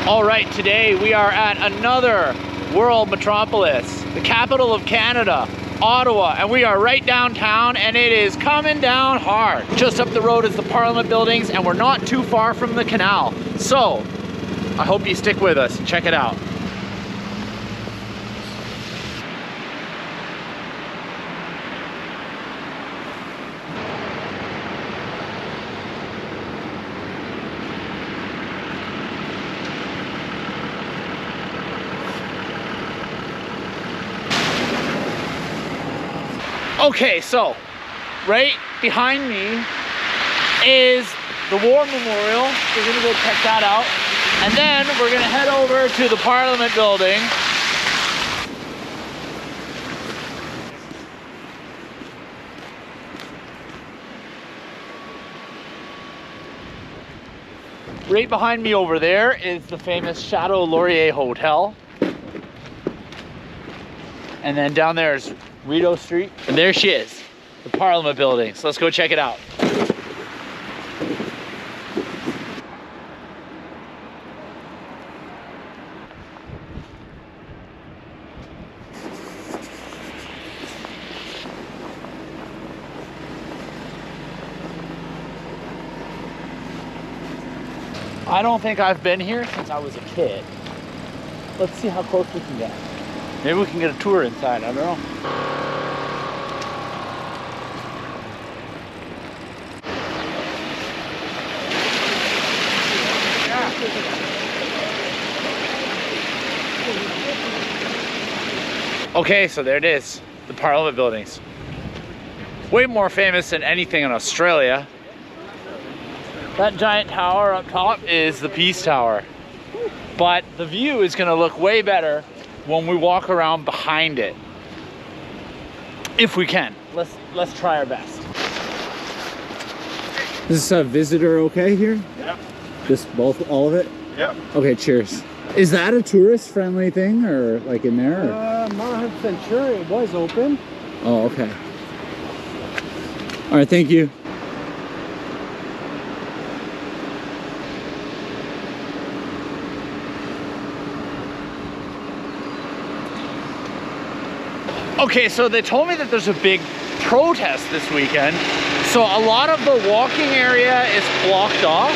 All right, today we are at another world metropolis, the capital of Canada, Ottawa, and we are right downtown and it is coming down hard. Just up the road is the Parliament buildings and we're not too far from the Canal. So, I hope you stick with us and check it out. Okay, so right behind me is the War Memorial. We're gonna go check that out. And then we're gonna head over to the Parliament building. Right behind me over there is the famous Chateau Laurier Hotel. And then down there is Rideau Street. And there she is, the Parliament building. So let's go check it out. I don't think I've been here since I was a kid. Let's see how close we can get. Maybe we can get a tour inside, I don't know. Okay, so there it is, the Parliament buildings. Way more famous than anything in Australia. That giant tower up top is the Peace Tower. But the view is gonna look way better when we walk around behind it. If we can. Let's try our best. Is this a visitor okay here? Yep. Just all of it? Yep. Okay, cheers. Is that a tourist friendly thing or like in there? Or? I'm not 100% sure. It was open. Oh, okay. All right, thank you. Okay, so they told me that there's a big protest this weekend. So a lot of the walking area is blocked off,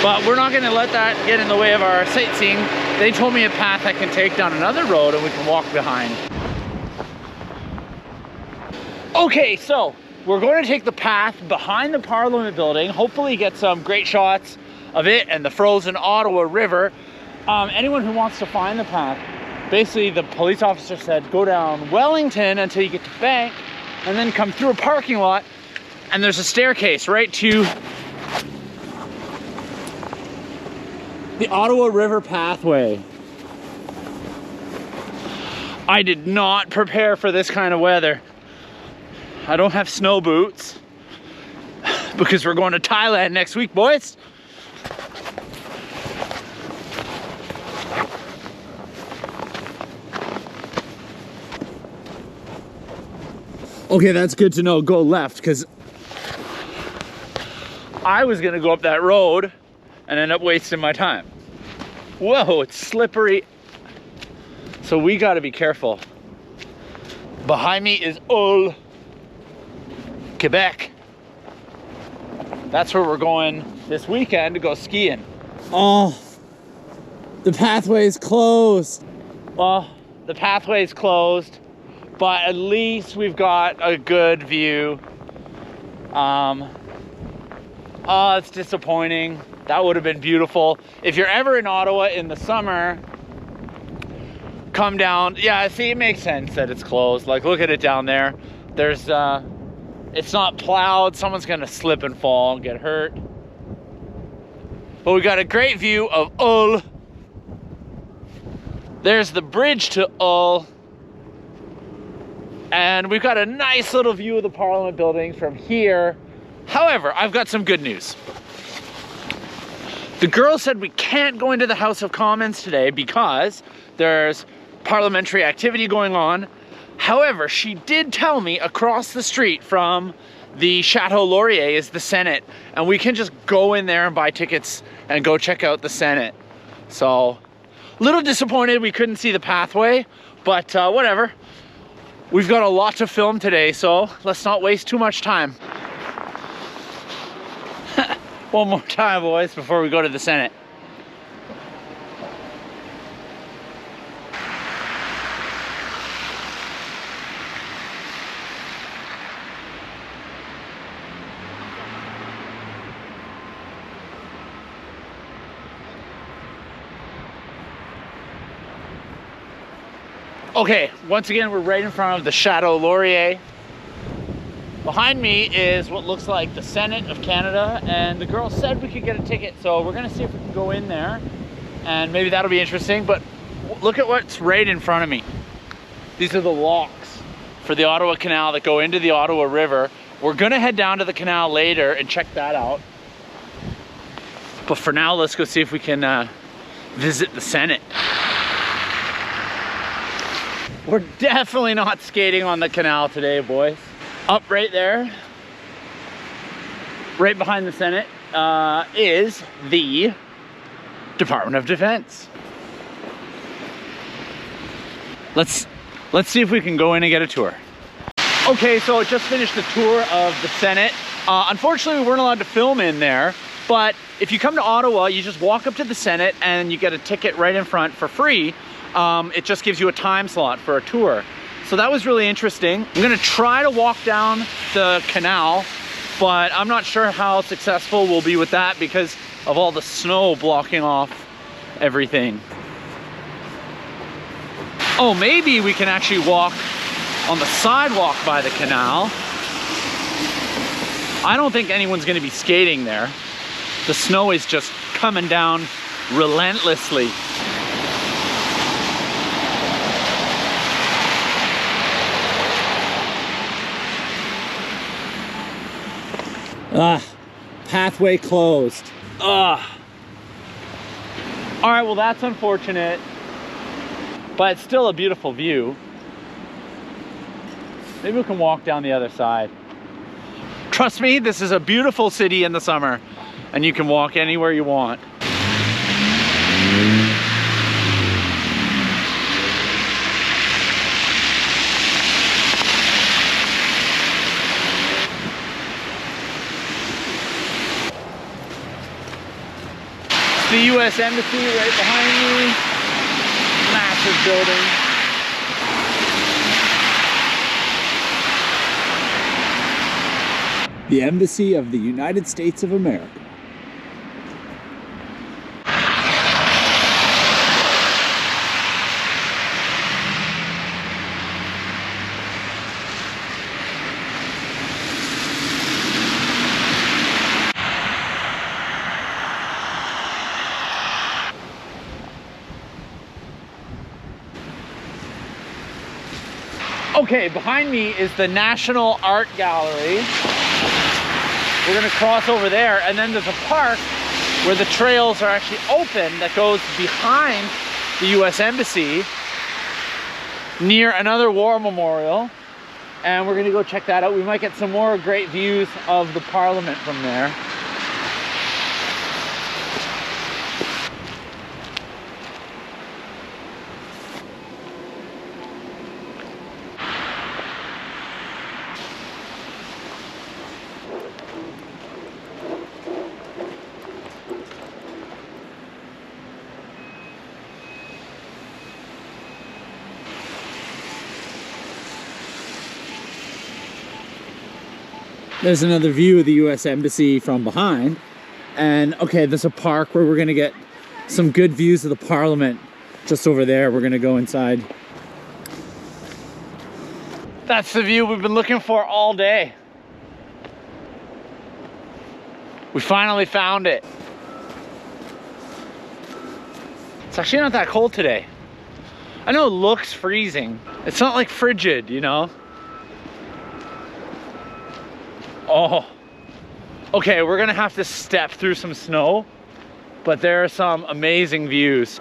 but we're not gonna let that get in the way of our sightseeing. They told me a path I can take down another road and we can walk behind. Okay, so we're going to take the path behind the Parliament building, hopefully get some great shots of it and the frozen Ottawa River. Anyone who wants to find the path, basically the police officer said go down Wellington until you get to Bank and then come through a parking lot and there's a staircase right to the Ottawa River pathway. I did not prepare for this kind of weather. I don't have snow boots because we're going to Thailand next week, boys. Okay, that's good to know. Go left, because I was gonna go up that road and end up wasting my time. Whoa, it's slippery. So we gotta be careful. Behind me is Hull, Quebec. That's where we're going this weekend to go skiing. oh, the pathway is closed. Well, the pathway is closed, but at least we've got a good view. Oh, it's disappointing. That would have been beautiful. If you're ever in Ottawa in the summer, come down. Yeah, see, it makes sense that it's closed. Like, look at it down there. There's, it's not plowed. Someone's gonna slip and fall and get hurt. But we got a great view of Hull. There's the bridge to Hull. And we've got a nice little view of the Parliament buildings from here. However, I've got some good news. The girl said we can't go into the House of Commons today because there's parliamentary activity going on. However, she did tell me across the street from the Chateau Laurier is the Senate, and we can just go in there and buy tickets and go check out the Senate. So, a little disappointed we couldn't see the pathway, but whatever. We've got a lot to film today, so let's not waste too much time. One more time, boys, before we go to the Scenic. Okay, once again, we're right in front of the Chateau Laurier. Behind me is what looks like the Senate of Canada, and the girl said we could get a ticket, so we're gonna see if we can go in there, and maybe that'll be interesting. But look at what's right in front of me. These are the locks for the Ottawa Canal that go into the Ottawa River. We're gonna head down to the canal later and check that out. But for now, let's go see if we can visit the Senate. We're definitely not skating on the canal today, boys. Up right there, right behind the Senate, is the Department of Defense. Let's see if we can go in and get a tour. Okay, so I just finished the tour of the Senate. Unfortunately, we weren't allowed to film in there, but if you come to Ottawa, you just walk up to the Senate and you get a ticket right in front for free. It just gives you a time slot for a tour. So that was really interesting. I'm gonna try to walk down the canal, but I'm not sure how successful we'll be with that because of all the snow blocking off everything. Oh, maybe we can actually walk on the sidewalk by the canal. I don't think anyone's gonna be skating there. The snow is just coming down relentlessly. Pathway closed. All right, well, that's unfortunate, but it's still a beautiful view. Maybe we can walk down the other side. Trust me, this is a beautiful city in the summer, and you can walk anywhere you want. The U.S. Embassy right behind me. Massive building. The Embassy of the United States of America. Okay, behind me is the National Art Gallery. We're gonna cross over there, and then there's a park where the trails are actually open that goes behind the US Embassy near another war memorial, and we're gonna go check that out. We might get some more great views of the Parliament from there. There's another view of the US Embassy from behind. And okay, there's a park where we're gonna get some good views of the Parliament just over there. We're gonna go inside. That's the view we've been looking for all day. We finally found it. It's actually not that cold today. I know it looks freezing. It's not like frigid, you know? Oh, okay, we're gonna have to step through some snow, but there are some amazing views.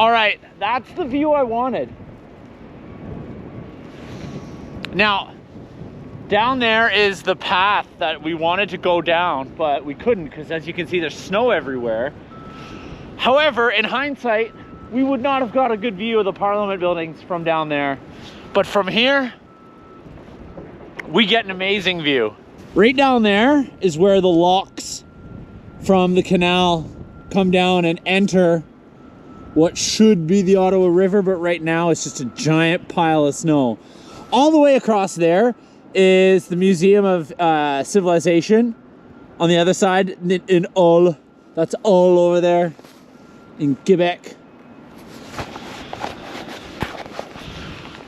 All right, that's the view I wanted. Now, down there is the path that we wanted to go down, but we couldn't because, as you can see, there's snow everywhere. However, in hindsight, we would not have got a good view of the Parliament buildings from down there. But from here, we get an amazing view. Right down there is where the locks from the canal come down and enter what should be the Ottawa River, but right now it's just a giant pile of snow. All the way across there is the Museum of Civilization. On the other side, in Hull, that's all over there in Quebec.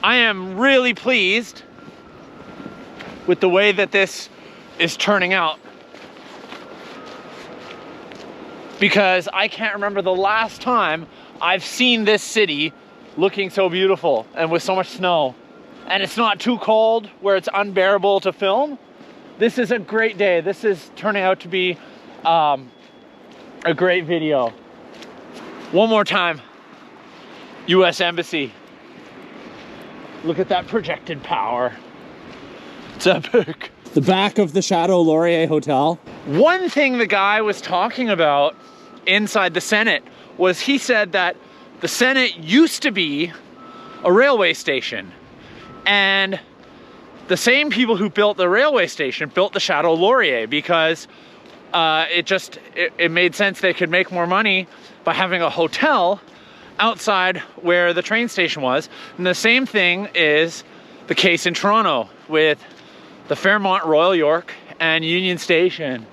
I am really pleased with the way that this is turning out, because I can't remember the last time I've seen this city looking so beautiful and with so much snow. And it's not too cold where it's unbearable to film. This is a great day. This is turning out to be a great video. One more time, US Embassy. Look at that projected power. It's epic. The back of the Chateau Laurier Hotel. One thing the guy was talking about inside the Senate was he said that the Senate used to be a railway station. And the same people who built the railway station built the Chateau Laurier because it made sense they could make more money by having a hotel outside where the train station was. And the same thing is the case in Toronto with the Fairmont Royal York and Union Station.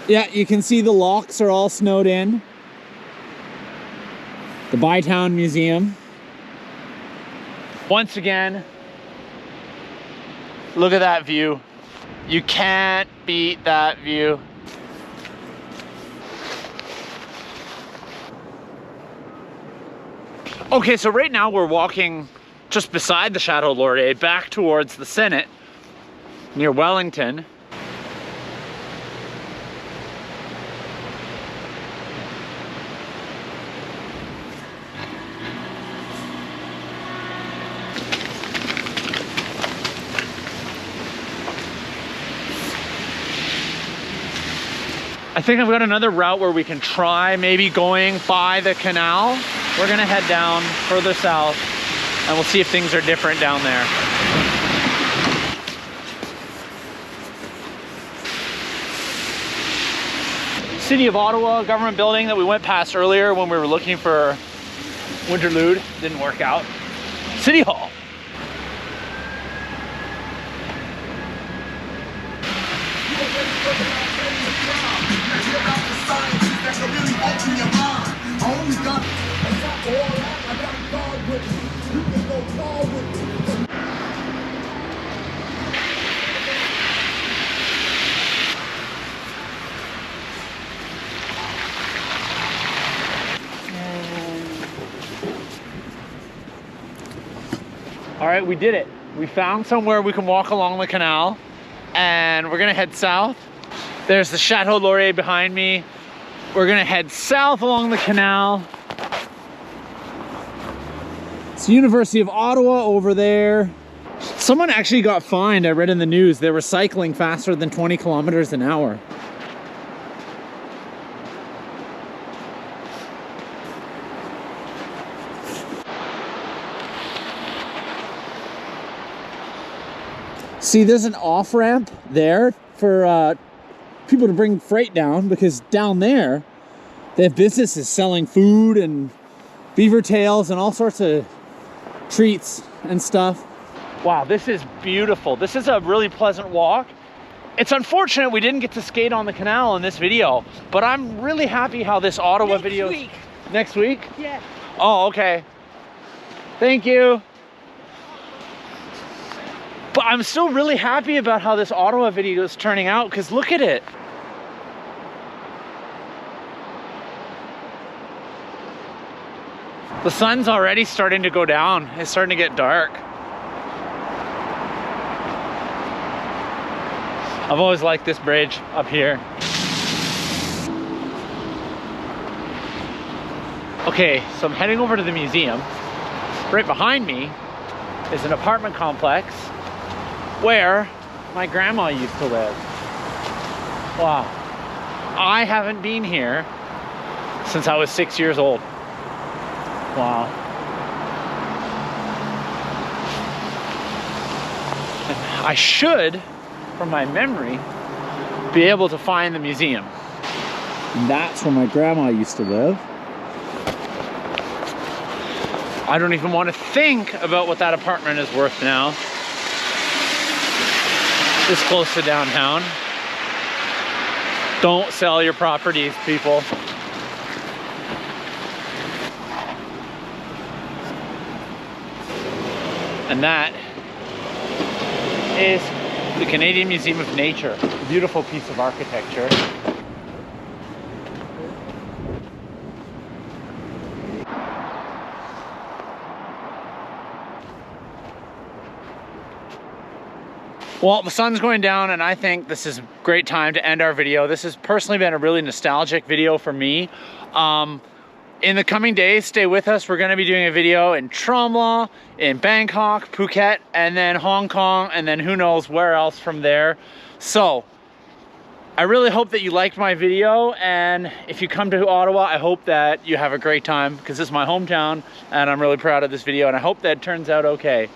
Yeah, you can see the locks are all snowed in. The Bytown Museum. Once again, look at that view. You can't beat that view. Okay, so right now we're walking just beside the Chateau Laurier back towards the Senate near Wellington. I think I've got another route where we can try maybe going by the canal. We're gonna head down further south and we'll see if things are different down there. City of Ottawa government building that we went past earlier when we were looking for Winterlude. Didn't work out. City Hall. All right, we did it. We found somewhere we can walk along the canal and we're gonna head south. There's the Chateau Laurier behind me. We're gonna head south along the canal. It's the University of Ottawa over there. Someone actually got fined, I read in the news. They were cycling faster than 20 kilometers an hour. See, there's an off-ramp there for people to bring freight down, because down there they have businesses selling food and beaver tails and all sorts of treats and stuff. Wow, this is beautiful. This is a really pleasant walk. It's unfortunate we didn't get to skate on the canal in this video, but I'm really happy how this Ottawa video... Next week. Next week? Yeah. Oh, okay. Thank you. But I'm still really happy about how this Ottawa video is turning out, because look at it. The sun's already starting to go down. It's starting to get dark. I've always liked this bridge up here. Okay, so I'm heading over to the museum. Right behind me is an apartment complex where my grandma used to live. Wow. I haven't been here since I was 6 years old. Wow. I should, from my memory, be able to find the museum. And that's where my grandma used to live. I don't even want to think about what that apartment is worth now. This close to downtown. Don't sell your properties, people. And that is the Canadian Museum of Nature. A beautiful piece of architecture. Well, the sun's going down and I think this is a great time to end our video. This has personally been a really nostalgic video for me. In the coming days, stay with us. We're gonna be doing a video in Tremblant, in Bangkok, Phuket, and then Hong Kong, and then who knows where else from there. So, I really hope that you liked my video, and if you come to Ottawa, I hope that you have a great time, because this is my hometown, and I'm really proud of this video, and I hope that it turns out okay.